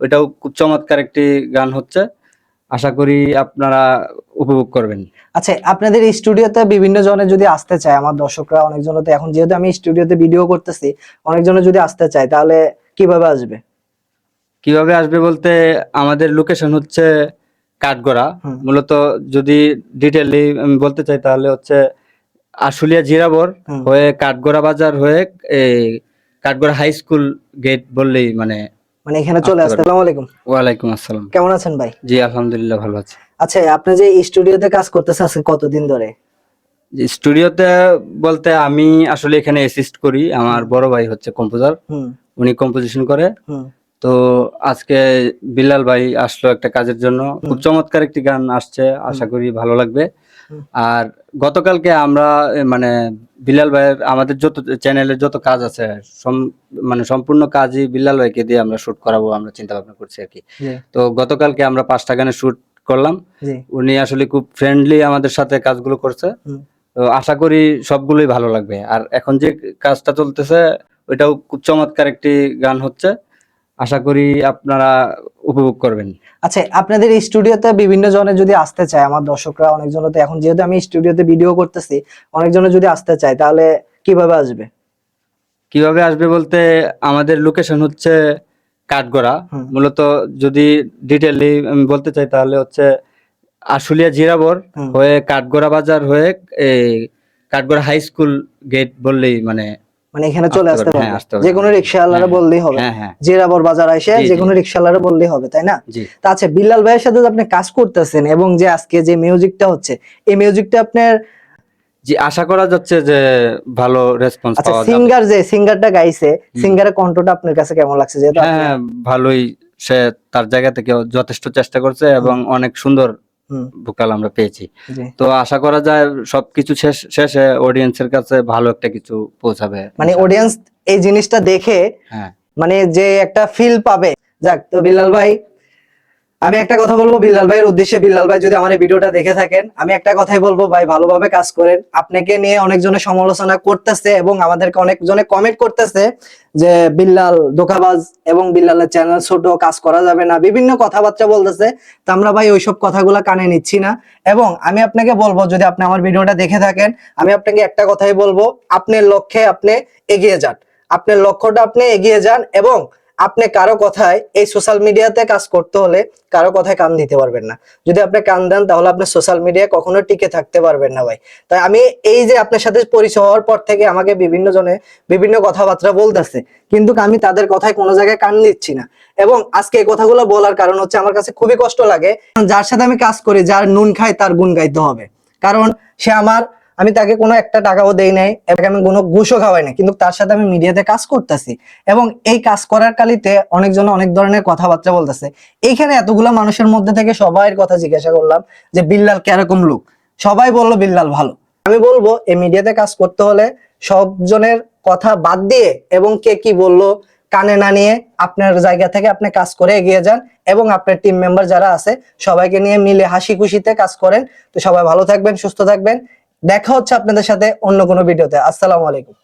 ওইটাও খুব চমৎকার একটি গান হচ্ছে। আশা করি আপনারা উপভোগ করবেন। আচ্ছা, আপনাদের স্টুডিওতে বিভিন্ন জনে যদি আসতে চায়, আমার দর্শকরা অনেকজনে তো এখন যেহেতু আমি স্টুডিওতে ভিডিও করতেছি, অনেকজনে যদি আসতে চায় তাহলে কিভাবে আসবে? কিভাবে আসবে বলতে আমাদের লোকেশন হচ্ছে কাঠগড়া। মূলত যদি ডিটেইলি আমি বলতে চাই তাহলে হচ্ছে আশুলিয়া জিরাবর হয়ে কাঠগড়া বাজার হয়ে এই কাঠগড়া হাই স্কুল গেট বললেই মানে এখানে চলে আসতে। আসসালামু আলাইকুম। ওয়ালাইকুম আসসালাম। কেমন আছেন ভাই? জি আলহামদুলিল্লাহ ভালো আছি। আচ্ছা, আপনি যে স্টুডিওতে কাজ করতেছেন আজকে কতদিন ধরে? স্টুডিওতে বলতে আমি আসলে এখানে অ্যাসিস্ট করি। আমার বড় ভাই হচ্ছে কম্পোজার, উনি কম্পোজিশন করে। তো আজকে বিল্লাল ভাই আসলো একটা কাজের জন্য, খুব চমৎকার একটি গান আসছে, আশা করি ভালো লাগবে। আর গতকালকে আমরা মানে বিল্লাল ভাইয়ের আমাদের যত চ্যানেলের যত কাজ আছে মানে সম্পূর্ণ কাজই বিল্লাল ভাইকে দিয়ে আমরা শুট করাবো আমরা চিন্তা ভাবনা করছি আর কি। তো গতকালকে আমরা 5টা গানের শুট করলাম। উনি আসলে খুব ফ্রেন্ডলি আমাদের সাথে কাজগুলো করছে। তো আশা করি সবগুলোই ভালো লাগবে। আর এখন যে কাজটা চলতেছে ওইটাও খুব চমৎকার একটি গান হচ্ছে, আশা করি আপনারা উপভোগ করবেন। আচ্ছা, আপনাদের স্টুডিওতে বিভিন্ন জনে যদি আসতে চায়, আমার দর্শকরা অনেকজনে তো এখন যেহেতু আমি স্টুডিওতে ভিডিও করতেছি, অনেকজনে যদি আসতে চায় তাহলে কিভাবে আসবে? কিভাবে আসবে বলতে আমাদের লোকেশন হচ্ছে কাঠগড়া। মূলত যদি ডিটেইলি আমি বলতে চাই তাহলে হচ্ছে আশুলিয়া জিরাবর হয়ে কাঠগড়া বাজার হয়ে এই কাঠগড়া হাই স্কুল গেট বললেই মানে এখানে চলে আসতে পারবে। হবে। যে কোনো রিকশাওয়ালারা বললেই হবে। জিরাবর বাজার এসে যে কোনো রিকশাওয়ালারা বললেই হবে, তাই না? তা আচ্ছা, বিল্লাল ভাইয়ের সাথে আপনি কাজ করতেছেন এবং যে আজকে যে মিউজিকটা হচ্ছে, এই মিউজিকটা আপনার জি আশা করা যাচ্ছে যে ভালো রেসপন্স পাওয়া যাবে। সিঙ্গারটা গাইছে, সিঙ্গারের কণ্ঠটা আপনার কাছে কেমন লাগছে? যেহেতু হ্যাঁ ভালোই, সে তার জায়গা থেকে যথেষ্ট চেষ্টা করছে এবং অনেক সুন্দর ভোকাল আমরা পেয়েছি। তো আশা করা যায় সবকিছু শেষে অডিয়েন্সের কাছে ভালো একটা কিছু পৌঁছাবে। অডিয়েন্স এই জিনিসটা দেখে যে একটা ফিল পাবে। যাক, তো বিল্লাল ভাই, আমি একটা কথা বলবো বিল্লাল ভাইয়ের উদ্দেশ্যে। বিল্লাল ভাই যদি আমার এই ভিডিওটা দেখে থাকেন, আমি একটা কথাই বলবো, ভাই ভালোভাবে কাজ করেন। আপনাকে নিয়ে অনেকজনে সমালোচনা করতেছে এবং আমাদেরকে অনেকজনে কমেন্ট করতেছে যে বিল্লাল ধোঁকাবাজ এবং বিল্লালের চ্যানেল ছোট, কাজ করা যাবে না, বিভিন্ন কথাবার্তা বলতেছে। তো আমরা ভাই ওইসব কথাগুলো কানে নিচ্ছি না। এবং আমি আপনাকে বলবো, যদি আপনি আমার ভিডিওটা দেখে থাকেন, আমি আপনাকে একটা কথাই বলবো, আপনার লক্ষ্যে আপনি এগিয়ে যান, আপনার লক্ষ্যটা আপনি এগিয়ে যান। এবং আপনি কারো কথায়, এই সোশ্যাল মিডিয়াতে কাজ করতে হলে কারো কথায় কান দিতে পারবেন না। যদি আপনি কান দেন তাহলে আপনি সোশ্যাল মিডিয়ায় কখনো টিকে থাকতে পারবেন না ভাই। তাই আমি এই যে আপনার সাথে পরিচয় হওয়ার পর থেকে আমাকে বিভিন্ন জনে বিভিন্ন কথাবার্তা বলতেছে, কিন্তু আমি তাদের কথায় কোনো জায়গায় কান দিচ্ছি না। এবং আজকে এই কথাগুলো বলার কারণ হচ্ছে আমার কাছে খুবই কষ্ট লাগে, যার সাথে আমি কাজ করি, যার নুন খাই তার গুণ গাইতে হবে। কারণ সে আমি তাকে কোনো একটা টাকাও দেই নাই, আমি কোনো ঘুষও খাওয়াই না, কিন্তু তার সাথে আমি মিডিয়াতে কাজ করতেছি। এবং এই কাজ করার কালিতে অনেকজন অনেক ধরনের কথাবার্তা বলতেছে। এইখানে এতগুলো মানুষের মধ্যে থেকে সবার কথা জিজ্ঞাসা করলাম যে বিল্লাল কিরকম লোক, সবাই বললো বিল্লাল ভালো। আমি বলবো এই মিডিয়াতে কাজ করতে হলে সবজনের কথা বাদ দিয়ে এবং কে কি বললো কানে না নিয়ে আপনার জায়গা থেকে আপনি কাজ করে এগিয়ে যান। এবং আপনার টিম মেম্বার যারা আছে সবাইকে নিয়ে মিলে হাসি খুশিতে কাজ করেন। তো সবাই ভালো থাকবেন, সুস্থ থাকবেন। দেখা হচ্ছে আপনাদের সাথে অন্য কোনো ভিডিওতে। আসসালামু আলাইকুম।